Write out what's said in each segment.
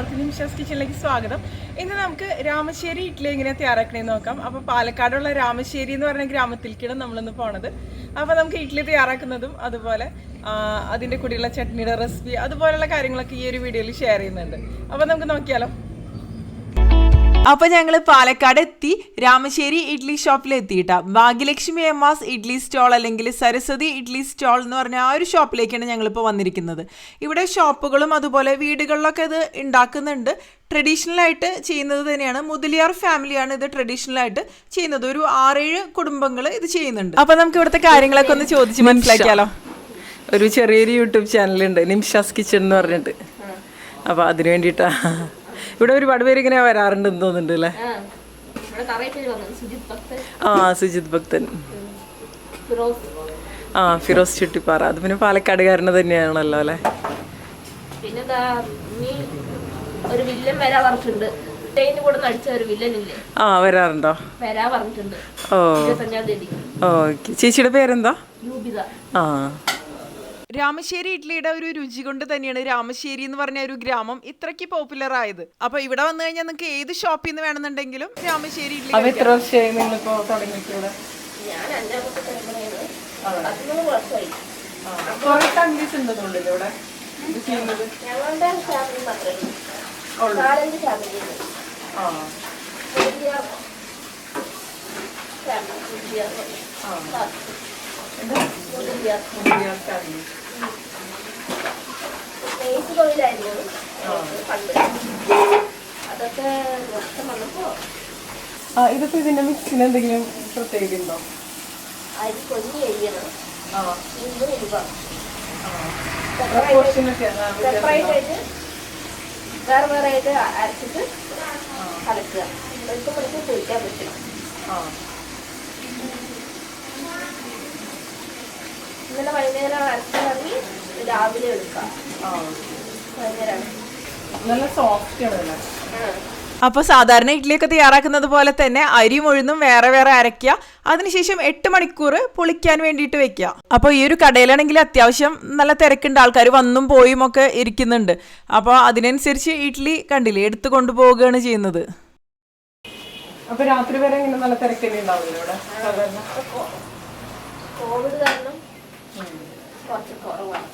എല്ലാവർക്കും നിമിഷാസ് കിച്ചണിലേക്ക് സ്വാഗതം. ഇന്ന് നമുക്ക് രാമശ്ശേരി ഇഡ്ഡലി എങ്ങനെ തയ്യാറാക്കണമെന്ന് നോക്കാം. അപ്പോൾ പാലക്കാടുള്ള രാമശ്ശേരി എന്ന് പറഞ്ഞ ഗ്രാമത്തിലേക്കാണ് നമ്മളിന്ന് പോണത്. അപ്പോൾ നമുക്ക് ഇഡ്ഡലി തയ്യാറാക്കുന്നതും അതുപോലെ അതിൻ്റെ കൂടെയുള്ള ചട്നിയുടെ റെസിപ്പി അതുപോലെയുള്ള കാര്യങ്ങളൊക്കെ ഈ ഒരു വീഡിയോയിൽ ഷെയർ ചെയ്യുന്നുണ്ട്. അപ്പോൾ നമുക്ക് നോക്കിയാലോ. അപ്പോൾ ഞങ്ങൾ പാലക്കാട് എത്തി രാമശ്ശേരി ഇഡ്ഡലി ഷോപ്പിൽ എത്തിയിട്ടാ. ഭാഗ്യലക്ഷ്മി എമ്മാസ് ഇഡ്ഡലി സ്റ്റോൾ അല്ലെങ്കിൽ സരസ്വതി ഇഡ്ഡലി സ്റ്റോൾ എന്ന് പറഞ്ഞ ആ ഒരു ഷോപ്പിലേക്കാണ് ഞങ്ങളിപ്പോൾ വന്നിരിക്കുന്നത്. ഇവിടെ ഷോപ്പുകളും അതുപോലെ വീടുകളിലൊക്കെ ഇത് ഉണ്ടാക്കുന്നുണ്ട്. ട്രഡീഷണലായിട്ട് ചെയ്യുന്നത് തന്നെയാണ്. മുതലിയാർ ഫാമിലിയാണ് ഇത് ട്രഡീഷണലായിട്ട് ചെയ്യുന്നത്. ഒരു 6-7 കുടുംബങ്ങൾ ഇത് ചെയ്യുന്നുണ്ട്. അപ്പോൾ നമുക്ക് ഇവിടുത്തെ കാര്യങ്ങളൊക്കെ ഒന്ന് ചോദിച്ച് മനസ്സിലാക്കിയാലോ. ഒരു ചെറിയൊരു യൂട്യൂബ് ചാനലുണ്ട്, നിംഷാസ് കിച്ചൺ എന്ന് പറഞ്ഞിട്ട്. അപ്പോൾ അതിന് വേണ്ടിയിട്ടാ ഇവിടെ ഒരുപാട് പേര് ഇങ്ങനെ വരാറുണ്ടെന്ന് തോന്നുന്നുണ്ട് അല്ലേ? സുജിത് ഭക്തൻ, ഫിറോസ് ചുട്ടിപ്പാറ, അത് പിന്നെ പാലക്കാടുകാരന് തന്നെയാണല്ലോ അല്ലേ? വരാറുണ്ടോ? ഓക്കെ. ചേച്ചിയുടെ പേരെന്താ? രാമശ്ശേരി ഇഡ്ഡലിയുടെ ഒരു രുചി കൊണ്ട് തന്നെയാണ് രാമശ്ശേരി എന്ന് പറഞ്ഞ ഒരു ഗ്രാമം ഇത്രയ്ക്ക് പോപ്പുലർ ആയത്. അപ്പൊ ഇവിടെ വന്നു കഴിഞ്ഞാൽ നിങ്ങൾക്ക് ഏത് ഷോപ്പിൽ നിന്ന് വേണമെന്നുണ്ടെങ്കിലും രാമശ്ശേരി ഇഡ്ഡലി. എത്ര വർഷമായി നിങ്ങളിപ്പോ തുടങ്ങിയിട്ട്? ഇതിപ്പോ ഇതിന്റെ മിക്സിന് എന്തെങ്കിലും പ്രത്യേകത ഉണ്ടോ? വേറെ ആയിട്ട് അരച്ചിട്ട് കലക്കുക. പൊരിക്കാൻ പറ്റും. ഇന്നലെ വൈകുന്നേരം അരച്ചിറങ്ങി രാവിലെ എടുക്കാം. നല്ല സോഫ്റ്റ് ആണ്. അപ്പോൾ സാധാരണ ഇഡ്ഡലിയൊക്കെ തയ്യാറാക്കുന്നത് പോലെ തന്നെ അരിയും ഉഴുന്നും വേറെ വേറെ അരയ്ക്കുക. അതിനുശേഷം 8 മണിക്കൂർ പുളിക്കാൻ വേണ്ടിയിട്ട് വെക്കുക. അപ്പോൾ ഈ ഒരു കടയിലാണെങ്കിൽ അത്യാവശ്യം നല്ല തിരക്കുണ്ട്, ആൾക്കാർ വന്നും പോയും ഒക്കെ ഇരിക്കുന്നുണ്ട്. അപ്പോൾ അതിനനുസരിച്ച് ഇഡ്ഡലി കണ്ടില്ലേ എടുത്തു കൊണ്ടുപോവുകയാണ് ചെയ്യുന്നത്. അപ്പോൾ രാത്രി വരെ ഇങ്ങനെ നല്ല തിരക്കന്നെ ഉണ്ടാവില്ല ഇവിടെ സാധാരണ? കോവിഡ് കാരണം കുറച്ച് കുറവാണ്.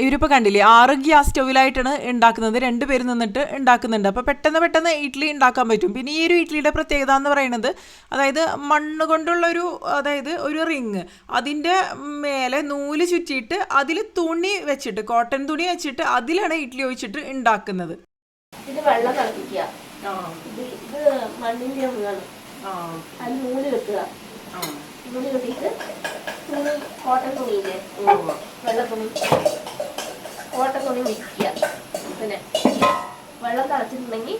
ഇവരിപ്പോൾ കണ്ടില്ലേ 6 ഗ്യാസ് സ്റ്റൗവിലായിട്ടാണ് ഉണ്ടാക്കുന്നത്. 2 പേര് നിന്നിട്ട് ഉണ്ടാക്കുന്നുണ്ട്. അപ്പോൾ പെട്ടെന്ന് ഇഡ്ഡലി ഉണ്ടാക്കാൻ പറ്റും. പിന്നെ ഈ ഒരു ഇഡ്ഡലിയുടെ പ്രത്യേകത എന്ന് പറയുന്നത്, അതായത് മണ്ണ് കൊണ്ടുള്ളൊരു ഒരു റിങ്, അതിൻ്റെ മേലെ നൂല് ചുറ്റിയിട്ട് അതിൽ തുണി വെച്ചിട്ട്, കോട്ടൺ തുണി വെച്ചിട്ട് അതിലാണ് ഇഡ്ഡലി ഒഴിച്ചിട്ട് ഉണ്ടാക്കുന്നത്. ഇത് വെള്ളം തിളപ്പിക്കുക. ഇത് മണ്ണിൻ്റെ ഉള്ളാണ്. അത് നൂല് കെട്ടുക. നൂല് കെട്ടിയിട്ട് തുണി, കോട്ടൺ തുണിയില്ലേ, വെള്ള തുണി, കോട്ടൺ തുണി വിരിക്കുക. പിന്നെ വെള്ളം തിളച്ചിട്ടുണ്ടെങ്കിൽ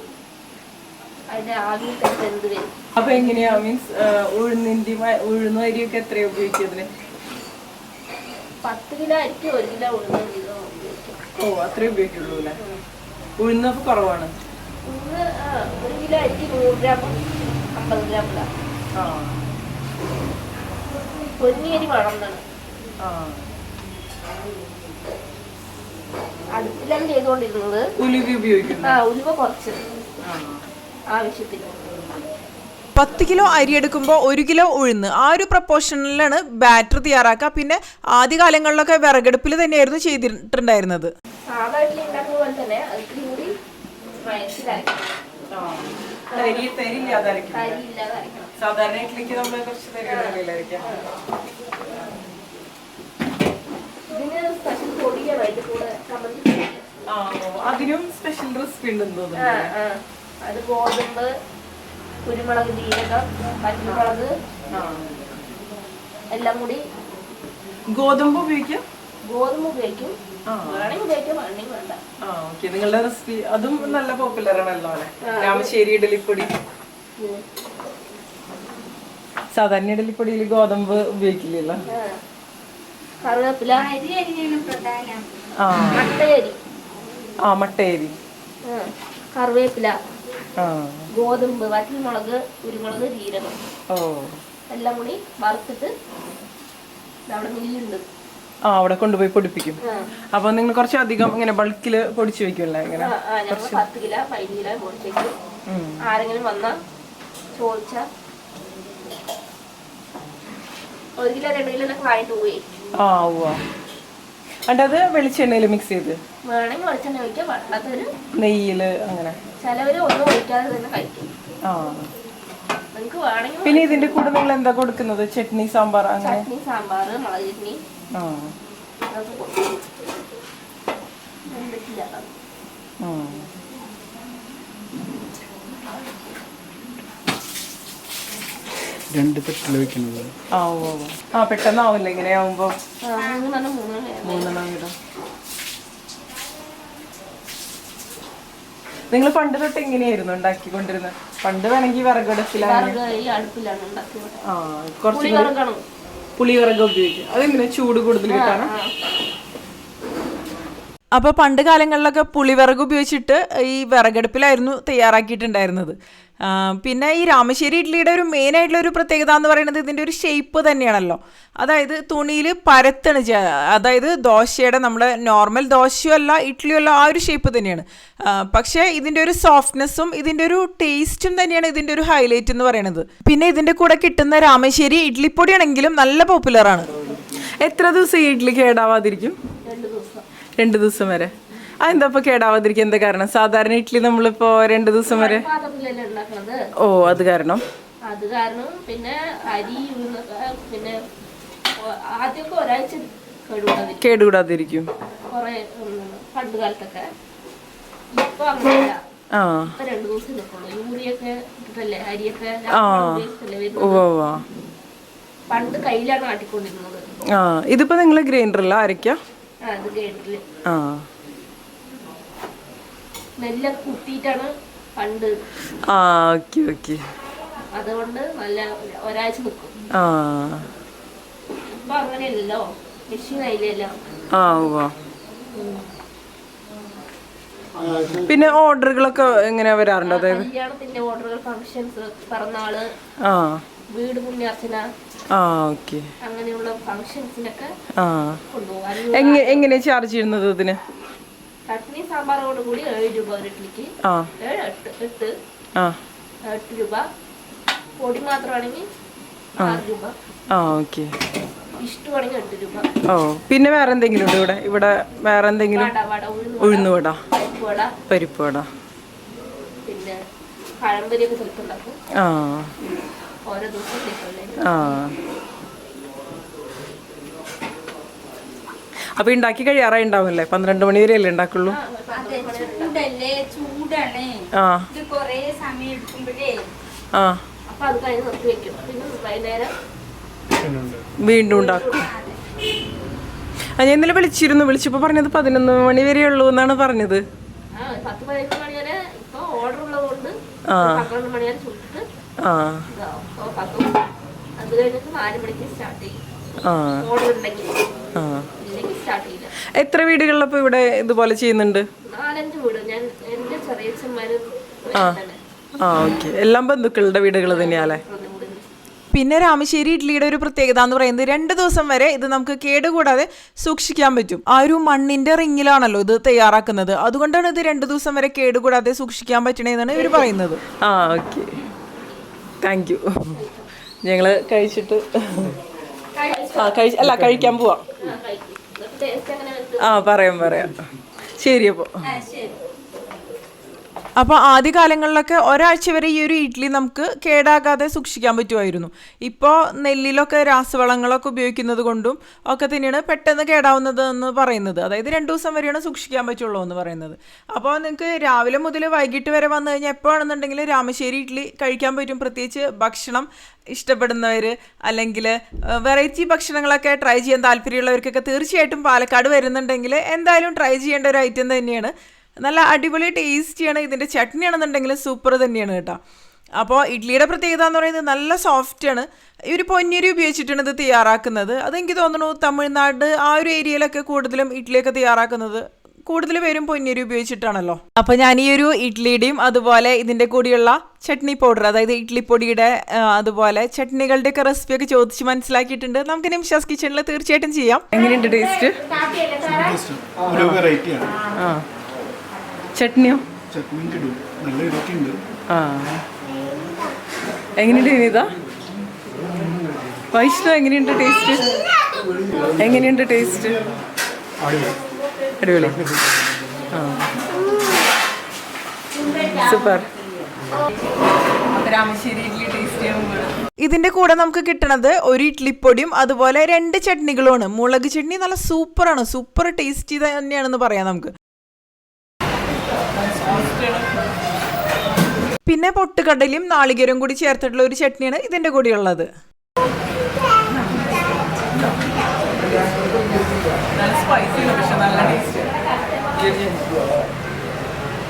അതിന്റെ ആവിയിൽ തന്നെ എന്ത് വരും. അപ്പൊ എങ്ങനെയാ മീൻസ് ഉഴുന്ന അരിയൊക്കെ എത്രയാ ഉപയോഗിക്കുന്നതിന്? 10 കിലോ അരിക്ക് 1 കിലോ ഉഴുന്ന ഉപയോഗിക്കും. ഓ, അത്രേ ഉപയോഗിക്കുള്ളൂ അല്ലേ? ഉഴുന്നൊക്കെ കുറവാണ്. ഉഴുന്ന് 1 കിലോ അരിക്ക് 100 ഗ്രാം 50 ഗ്രാം. പൊന്നിയരി വളർന്നാണ്. അടുപ്പിലാണ് ചെയ്തുകൊണ്ടിരുന്നത്. ഉലുവ കുറച്ച് ആവശ്യത്തിന്. 10 കിലോ അരി എടുക്കുമ്പോൾ 1 കിലോ ഉഴുന്ന്, ആ ഒരു പ്രപ്പോർഷനിലാണ് ബാറ്റർ തയ്യാറാക്കുക. പിന്നെ ആദ്യകാലങ്ങളിലൊക്കെ വിറകടുപ്പിൽ തന്നെയായിരുന്നു ചെയ്തിട്ടുണ്ടായിരുന്നത്. സാധാ ഇഡ്ഡലി ഉണ്ടാക്കുന്ന പോലെ തന്നെ കൂടി സാധാരണ ഇഡ്ഡലിക്ക് നമ്മൾ കുറച്ച് തരിയില്ലായിരിക്കാം. അതിനും സ്പെഷ്യൽ റെസിപ്പി ഉണ്ടെന്ന് തോന്നുന്നു. അത് ഗോതമ്പ്, കുരുമുളക്, ജീരകം, പച്ചമുളക് എല്ലാം കൂടി. ഗോതമ്പ് ഉപയോഗിക്കും? ഗോതമ്പ് ഉപയോഗിക്കും, വേണമെങ്കിൽ ഉപയോഗിക്കും, വേണമെങ്കിൽ വേണ്ട. നിങ്ങളുടെ റെസിപ്പി അതും നല്ല പോപ്പുലർ ആണല്ലോ അല്ലെ? രാമശ്ശേരി ഇഡ്ഡലിപ്പൊടി. സാധാരണ ഇഡ്ഡലിപ്പൊടിയിൽ ഗോതമ്പ് ഉപയോഗിക്കില്ലല്ലോ. കറിവേപ്പില, മട്ടയരി, കറിവേപ്പില, ഗോതമ്പ്, വറ്റൽമുളക്, കുരുമുളക്, ജീരകം എല്ലാം കൂടി വറുത്തിട്ട് അവിടെ മില്ലുണ്ട്. ആ അവിടെ കൊണ്ടുപോയി പൊടിപ്പിക്കും. അപ്പൊ നിങ്ങൾ കുറച്ചധികം ഇങ്ങനെ ബൾക്കില് പൊടിച്ചു വെക്കുമല്ലേ? ഇങ്ങനെ 10 കിലോ 15 കിലോ പൊടിച്ചേക്കും. ആരെങ്കിലും വന്നാ ചോദിച്ചാ 1 കിലോ 2 കിലോ ഒക്കെ വാങ്ങിട്ട് പോയി. ആ ഉവ്വ. അത് വെളിച്ചെണ്ണയിൽ മിക്സ് ചെയ്ത് വേണമെങ്കിൽ വെളിച്ചെണ്ണ ഒഴിക്കാം, വെള്ളത്തൊരു നെയ്യില് അങ്ങനെ ചിലവര് ഒന്നും ഒഴിക്കാതെ തന്നെ കഴിക്കും. നിങ്ങൾക്ക് വേണമെങ്കിൽ. പിന്നെ ഇതിന്റെ കൂടെ നിങ്ങൾ എന്താ കൊടുക്കുന്നത്? ചട്നി, സാമ്പാർ അങ്ങനെ? ചട്നി, സാമ്പാർ, മുളക് ചട്നി. പെട്ടെന്നാവില്ല ഇങ്ങനെ ആവുമ്പോ. 3 കിലോ. നിങ്ങൾ പണ്ട് തൊട്ട് എങ്ങനെയായിരുന്നു ഉണ്ടാക്കിക്കൊണ്ടിരുന്നത്? പണ്ട് വേണമെങ്കിൽ വിറകടുപ്പിലാണ്. കുറച്ച് പുളിവിറക് ഉപയോഗിക്കും. അതെങ്ങനെ ചൂട് കൂടുതൽ കിട്ടാണ്? അപ്പോൾ പണ്ട് കാലങ്ങളിലൊക്കെ പുളിവിറക് ഉപയോഗിച്ചിട്ട് ഈ വിറകടുപ്പിലായിരുന്നു തയ്യാറാക്കിയിട്ടുണ്ടായിരുന്നത്. പിന്നെ ഈ രാമശ്ശേരി ഇഡ്ഡലിയുടെ ഒരു മെയിൻ ആയിട്ടുള്ള ഒരു പ്രത്യേകത എന്ന് പറയുന്നത് ഇതിൻ്റെ ഒരു ഷേപ്പ് തന്നെയാണല്ലോ. അതായത് തുണിയിൽ പരത്തണ് ചെയ്യുക. അതായത് ദോശയുടെ നമ്മുടെ നോർമൽ ദോശയോ അല്ല ഇഡ്ഡലിയോ അല്ല, ആ ഒരു ഷേപ്പ് തന്നെയാണ്. പക്ഷേ ഇതിൻ്റെ ഒരു സോഫ്റ്റ്നെസ്സും ഇതിൻ്റെ ഒരു ടേസ്റ്റും തന്നെയാണ് ഇതിൻ്റെ ഒരു ഹൈലൈറ്റ് എന്ന് പറയുന്നത്. പിന്നെ ഇതിൻ്റെ കൂടെ കിട്ടുന്ന രാമശ്ശേരി ഇഡ്ഡലിപ്പൊടിയാണെങ്കിലും നല്ല പോപ്പുലറാണ്. എത്ര ദിവസം ഈ ഇഡ്ഡലി കേടാവാതിരിക്കും? 2 ദിവസം വരെ. അതെന്താ ഇപ്പൊ കേടാവാതിരിക്കും? എന്താ കാരണം? സാധാരണ ഇഡ്ഡലി നമ്മളിപ്പോ 2 ദിവസം വരെ. ഓ, അത് കാരണം. പിന്നെ അരി പിന്നെ ആദ്യമൊക്കെ ഒരാഴ്ച കേടുകൂടാതിരിക്കും പണ്ട് കാലത്തൊക്കെ. ഇപ്പൊ അങ്ങനെയല്ല, 2 ദിവസം നിൽക്കുള്ളൂ. യൂറിയൊക്കെ ഇട്ടിട്ടല്ലേ അരിയൊക്കെ. പണ്ട് കയ്യിലാണ് ആട്ടിക്കൊണ്ടിരുന്നത്. ഇതിപ്പോ നിങ്ങള് ഗ്രൈൻഡറിലാ അരയ്ക്കാം? നെല്ലൊക്കെ കുത്തിയിട്ടാണ് പണ്ട്. അതുകൊണ്ട് നല്ല ഒരാഴ്ച നിൽക്കും. ഇപ്പൊ അങ്ങനെയല്ലോ, മെഷീൻ ആയില്ലല്ലോ. പിന്നെ ഓർഡറുകളൊക്കെ എങ്ങനെ വരാറുണ്ട്? അതായത് കല്യാണത്തിന്റെ ഓർഡറുകൾ, ഫംഗ്ഷൻസ്, പിറന്നാള്, വീട് പുണ്യാർച്ചന, അങ്ങനെയുള്ള ഫംഗ്ഷൻസിനൊക്കെ കൊണ്ടുപോകാൻ. എങ്ങനെയാ ചാർജ് ചെയ്യുന്നത് ഇതിന്? ചട്നി സാമ്പാറോട് കൂടി 7 രൂപ ഒരു ഇഡ്ഡലിക്ക്. 8 രൂപ. പൊടി മാത്രമാണെങ്കിൽ 6 രൂപ. ഇഷ്ടമാണെങ്കിൽ 8 രൂപ. പിന്നെ വേറെ എന്തെങ്കിലും ഉണ്ട് ഇവിടെ? ഇവിടെ വേറെ എന്തെങ്കിലും? ഉഴുന്നുവട, പരിപ്പ് വട, പിന്നെ പഴംപൊരിയൊക്കെ ചെറുപ്പുണ്ടാക്കും. ഓരോ ദിവസം. അപ്പൊ ഉണ്ടാക്കി കഴിയാറായി ഉണ്ടാവില്ലേ? 12 മണി വരെ അല്ലേ ഉണ്ടാക്കുള്ളൂ? വീണ്ടും ഉണ്ടാക്കും. ഞാൻ ഇന്നലെ വിളിച്ചിരുന്നു. വിളിച്ചപ്പോ പറഞ്ഞത് 11 മണി വരെ ഉള്ളൂ എന്നാണ് പറഞ്ഞത്. 10-15 മണി വരെ ഇപ്പൊ ഓർഡർ ഉള്ളതുകൊണ്ട് 12 മണി വരെ ചുട്ടിട്ട് അത് കഴിഞ്ഞിട്ട് 4 മണിക്ക് സ്റ്റാർട്ട് ചെയ്യും. ഓർഡർ ഉണ്ടെങ്കിൽ. ഇല്ലെങ്കിൽ സ്റ്റാർട്ട് ചെയ്യില്ല. എത്ര വീടുകളിലപ്പോ ഇവിടെ ഇതുപോലെ ചെയ്യുന്നുണ്ട്? 4-5 വീട്. ഞാൻ എന്റെ ചെറിയച്ഛന്മാര്. എല്ലാം ബന്ധുക്കളുടെ വീടുകൾ തന്നെയാലേ. പിന്നെ രാമശ്ശേരി ഇഡ്ഡലിയുടെ ഒരു പ്രത്യേകത എന്ന് പറയുന്നത് 2 ദിവസം വരെ ഇത് നമുക്ക് കേടുകൂടാതെ സൂക്ഷിക്കാൻ പറ്റും. ആ ഒരു മണ്ണിന്റെ റിങ്ങിലാണല്ലോ ഇത് തയ്യാറാക്കുന്നത്. അതുകൊണ്ടാണ് ഇത് 2 ദിവസം വരെ കേടുകൂടാതെ സൂക്ഷിക്കാൻ പറ്റണേന്നാണ് ഇവർ പറയുന്നത്. Thank you. ഞങ്ങള് കഴിച്ചിട്ട് കഴിക്കാൻ പോവാം. പറയാം. ശരി. അപ്പോൾ ആദ്യകാലങ്ങളിലൊക്കെ ഒരാഴ്ച വരെ ഈ ഒരു ഇഡ്ഡലി നമുക്ക് കേടാകാതെ സൂക്ഷിക്കാൻ പറ്റുമായിരുന്നു. ഇപ്പോൾ നെല്ലിലൊക്കെ രാസവളങ്ങളൊക്കെ ഉപയോഗിക്കുന്നത് കൊണ്ടും ഒക്കെ തന്നെയാണ് പെട്ടെന്ന് കേടാവുന്നത് എന്ന് പറയുന്നത്. അതായത് 2 ദിവസം വരെയാണ് സൂക്ഷിക്കാൻ പറ്റുള്ളൂ എന്ന് പറയുന്നത്. അപ്പോൾ നിങ്ങൾക്ക് രാവിലെ മുതൽ വൈകിട്ട് വരെ വന്നു കഴിഞ്ഞാൽ എപ്പോഴാണെന്നുണ്ടെങ്കിലും രാമശ്ശേരി ഇഡ്ഡലി കഴിക്കാൻ പറ്റും. പ്രത്യേകിച്ച് ഭക്ഷണം ഇഷ്ടപ്പെടുന്നവർ അല്ലെങ്കിൽ വെറൈറ്റി ഭക്ഷണങ്ങളൊക്കെ ട്രൈ ചെയ്യാൻ താല്പര്യമുള്ളവർക്കൊക്കെ തീർച്ചയായിട്ടും പാലക്കാട് വരുന്നുണ്ടെങ്കിൽ എന്തായാലും ട്രൈ ചെയ്യേണ്ട ഒരു ഐറ്റം തന്നെയാണ്. നല്ല അടിപൊളി ടേസ്റ്റിയാണ്. ഇതിൻ്റെ ചട്നി ആണെന്നുണ്ടെങ്കിൽ സൂപ്പർ തന്നെയാണ് കേട്ടോ. അപ്പോൾ ഇഡ്ഡലിയുടെ പ്രത്യേകത എന്ന് പറയുന്നത് നല്ല സോഫ്റ്റാണ്. ഈ ഒരു പൊന്നിയരി ഉപയോഗിച്ചിട്ടാണ് ഇത് തയ്യാറാക്കുന്നത്. അതെനിക്ക് തോന്നുന്നു തമിഴ്നാട് ആ ഒരു ഏരിയയിലൊക്കെ കൂടുതലും ഇഡ്ഡലിയൊക്കെ തയ്യാറാക്കുന്നത് കൂടുതൽ പേരും പൊന്നിയരി ഉപയോഗിച്ചിട്ടാണല്ലോ. അപ്പോൾ ഞാൻ ഈ ഒരു ഇഡ്ലിയുടെയും അതുപോലെ ഇതിൻ്റെ കൂടിയുള്ള ചട്നി പൗഡർ, അതായത് ഇഡ്ലിപ്പൊടിയുടെ അതുപോലെ ചട്നികളുടെയൊക്കെ റെസിപ്പിയൊക്കെ ചോദിച്ച് മനസ്സിലാക്കിയിട്ടുണ്ട്. നമുക്ക് നിംഷാസ് കിച്ചണിൽ തീർച്ചയായിട്ടും ചെയ്യാം. എങ്ങനെയുണ്ട് ടേസ്റ്റ്? ചട്നിയോ? എങ്ങനെയുണ്ട് ഇനിതാ വൈഷ്ണവ്? എങ്ങനെയുണ്ട് ടേസ്റ്റ്? എങ്ങനെയുണ്ട് ടേസ്റ്റ്? അടിപൊളി. സൂപ്പർ. രാമശ്ശേരി ഇഡ്ലി ടേസ്റ്റ്. ഇതിന്റെ കൂടെ നമുക്ക് കിട്ടണത് ഒരു ഇഡ്ലിപ്പൊടിയും അതുപോലെ 2 ചട്നികളുമാണ്. മുളക് ചട്നി നല്ല സൂപ്പറാണ്, സൂപ്പർ ടേസ്റ്റി തന്നെയാണെന്ന് പറയാം നമുക്ക്. പിന്നെ പൊട്ടുകടലയും നാളികേരവും കൂടി ചേർത്തിട്ടുള്ള ഒരു ചട്നിയാണ് ഇതിന്റെ കൂടെ ഉള്ളത്.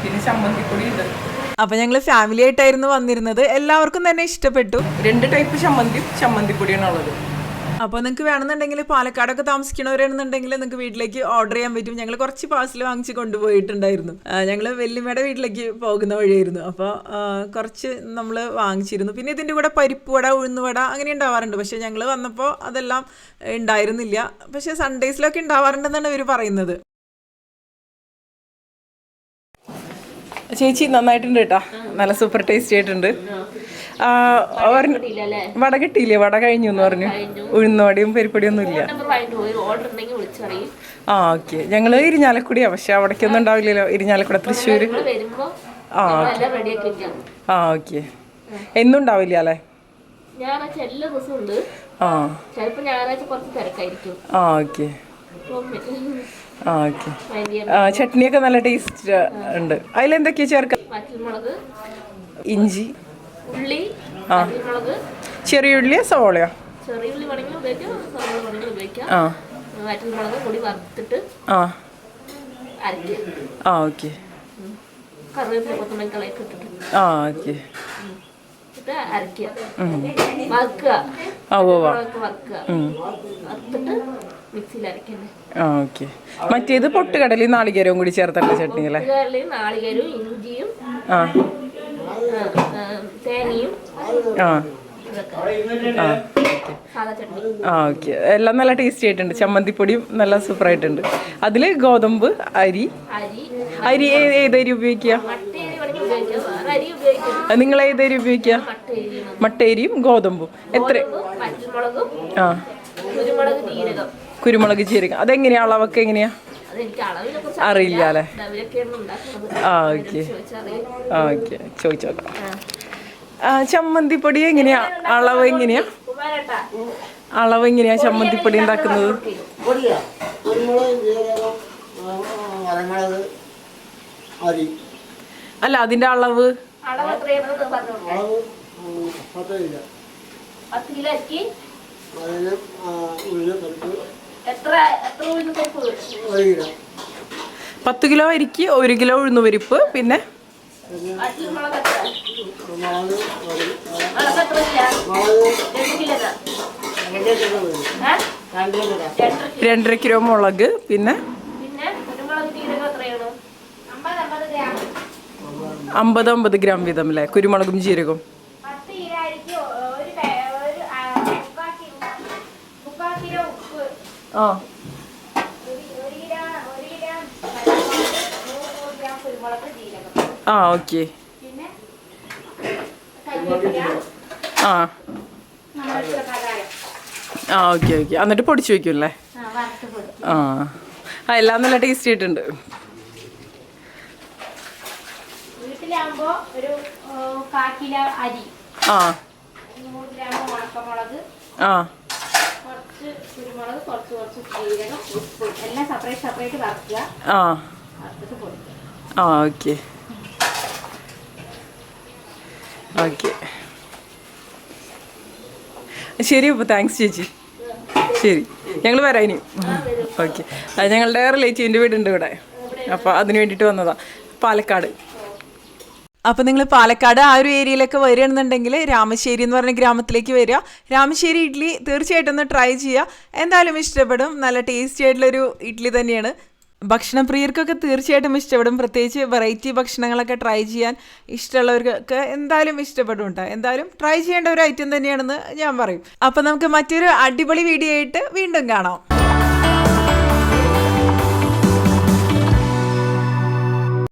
പിന്നെ ചമ്മന്തിപ്പൊടി ഉണ്ട്. അപ്പൊ ഞങ്ങള് ഫാമിലി ആയിട്ടായിരുന്നു വന്നിരുന്നത്. എല്ലാവർക്കും തന്നെ ഇഷ്ടപ്പെട്ടു. 2 ടൈപ്പ് ചമ്മന്തിപ്പൊടിയാണ് ഉള്ളത്. അപ്പോൾ നിങ്ങൾക്ക് വേണമെന്നുണ്ടെങ്കിൽ പാലക്കാടൊക്കെ താമസിക്കണവരാണെന്നുണ്ടെങ്കിൽ നിങ്ങൾക്ക് വീട്ടിലേക്ക് ഓർഡർ ചെയ്യാൻ പറ്റും. ഞങ്ങൾ കുറച്ച് പാഴ്സൽ വാങ്ങിച്ച് കൊണ്ടുപോയിട്ടുണ്ടായിരുന്നു. ഞങ്ങൾ വെല്ലിമ്മയുടെ വീട്ടിലേക്ക് പോകുന്ന വഴിയായിരുന്നു. അപ്പോൾ കുറച്ച് നമ്മൾ വാങ്ങിച്ചിരുന്നു. പിന്നെ ഇതിൻ്റെ കൂടെ പരിപ്പ് വട, ഉഴുന്നുവട അങ്ങനെ ഉണ്ടാവാറുണ്ട്. പക്ഷേ ഞങ്ങൾ വന്നപ്പോൾ അതെല്ലാം ഉണ്ടായിരുന്നില്ല. പക്ഷേ സൺഡേസിലൊക്കെ ഉണ്ടാവാറുണ്ടെന്നാണ് ഇവർ പറയുന്നത്. ചേച്ചി നന്നായിട്ടുണ്ട് കേട്ടോ, നല്ല സൂപ്പർ ടേസ്റ്റി ആയിട്ടുണ്ട്. വട കിട്ടിയില്ലേ? വട കഴിഞ്ഞു എന്ന് പറഞ്ഞു. ഉഴുന്നുവടയും പരിപ്പൊടിയും ഒന്നും ഇല്ല. ആ ഓക്കെ. ഞങ്ങള് ഇരിഞ്ഞാലക്കുടിയാ, പക്ഷെ അവിടേക്കൊന്നും ഉണ്ടാവില്ലല്ലോ. ഇരിഞ്ഞാലക്കുട, തൃശ്ശൂര്. ആ ഓക്കെ. എന്നും ഉണ്ടാവില്ല അല്ലേ? ആ ഓക്കെ. ആ ഓക്കെ. ചട്നിയൊക്കെ നല്ല ടേസ്റ്റ് ഉണ്ട്. അതിലെന്തൊക്കെയാ ചേർക്ക? ഇഞ്ചി, ഉള്ളി, ചെറിയ ഉള്ളിയോ സവോളയോ? ആ ആ ഓക്കെ. ആ ഓക്കെ. ഓക്കെ. മറ്റേത് പൊട്ടുകടലയും നാളികേരവും കൂടി ചേർത്തുള്ള ചട്നി അല്ലേ? ആ ആ ഓക്കെ. എല്ലാം നല്ല ടേസ്റ്റി ആയിട്ടുണ്ട്. ചമ്മന്തിപ്പൊടിയും നല്ല സൂപ്പർ ആയിട്ടുണ്ട്. അതില് ഗോതമ്പ് അരി ഏതരി ഉപയോഗിക്കുക? നിങ്ങൾ ഏതരി ഉപയോഗിക്കുക? മട്ടേരിയും ഗോതമ്പും. എത്ര? ആ കുരുമുളക് ജീരകം. അതെങ്ങനെയാ അളവൊക്കെ എങ്ങനെയാ? അറിയില്ല അല്ലേ? ആ ഓക്കെ. ആ ഓക്കെ, ചോദിച്ചോക്കാം. ചമ്മന്തിപ്പൊടി എങ്ങനെയാ അളവ്? എങ്ങനെയാ അളവ്? എങ്ങനെയാ ചമ്മന്തിപ്പൊടി ഉണ്ടാക്കുന്നത്? അല്ല, അതിന്റെ അളവ് പത്ത് കിലോ അരിക്ക് 1 കിലോ ഉഴുന്നുപരിപ്പ്, പിന്നെ 2.5 കിലോ മുളക്, പിന്നെ 50 ഗ്രാം വീതം അല്ലേ കുരുമുളകും ജീരകവും? ആ ആ ഓക്കെ. ആ ആ ഓക്കെ ഓക്കെ. എന്നിട്ട് പൊടിച്ചു വെക്കുമല്ലേ? ആ ആ എല്ലാം നല്ല ടേസ്റ്റി ആയിട്ടുണ്ട്. ആ ആ ആ ആ ഓക്കെ ഓക്കെ. ശരി. അപ്പോൾ താങ്ക്സ് ചേച്ചി. ശരി, ഞങ്ങൾ വരാം ഇനി. ഓക്കെ. അത് ഞങ്ങളുടെ റിലേറ്റീവിൻ്റെ വീടുണ്ട് ഇവിടെ, അപ്പോൾ അതിന് വേണ്ടിയിട്ട് വന്നതാണ്, പാലക്കാട്. അപ്പോൾ നിങ്ങൾ പാലക്കാട് ആ ഒരു ഏരിയയിലൊക്കെ വരികയാണെന്നുണ്ടെങ്കിൽ രാമശ്ശേരി എന്ന് പറഞ്ഞ ഗ്രാമത്തിലേക്ക് വരിക. രാമശ്ശേരി ഇഡ്ഡലി തീർച്ചയായിട്ടും ഒന്ന് ട്രൈ ചെയ്യുക. എന്തായാലും ഇഷ്ടപ്പെടും. നല്ല ടേസ്റ്റി ആയിട്ടുള്ളൊരു ഇഡ്ഡലി തന്നെയാണ്. ഭക്ഷണപ്രിയർക്കൊക്കെ തീർച്ചയായിട്ടും ഇഷ്ടപ്പെടും. പ്രത്യേകിച്ച് വെറൈറ്റി ഭക്ഷണങ്ങളൊക്കെ ട്രൈ ചെയ്യാൻ ഇഷ്ടമുള്ളവർക്ക് എന്തായാലും ഇഷ്ടപ്പെടും കേട്ടോ. എന്തായാലും ട്രൈ ചെയ്യേണ്ട ഒരു ഐറ്റം തന്നെയാണെന്ന് ഞാൻ പറയും. അപ്പം നമുക്ക് മറ്റൊരു അടിപൊളി വീഡിയോ ആയിട്ട് വീണ്ടും കാണാം.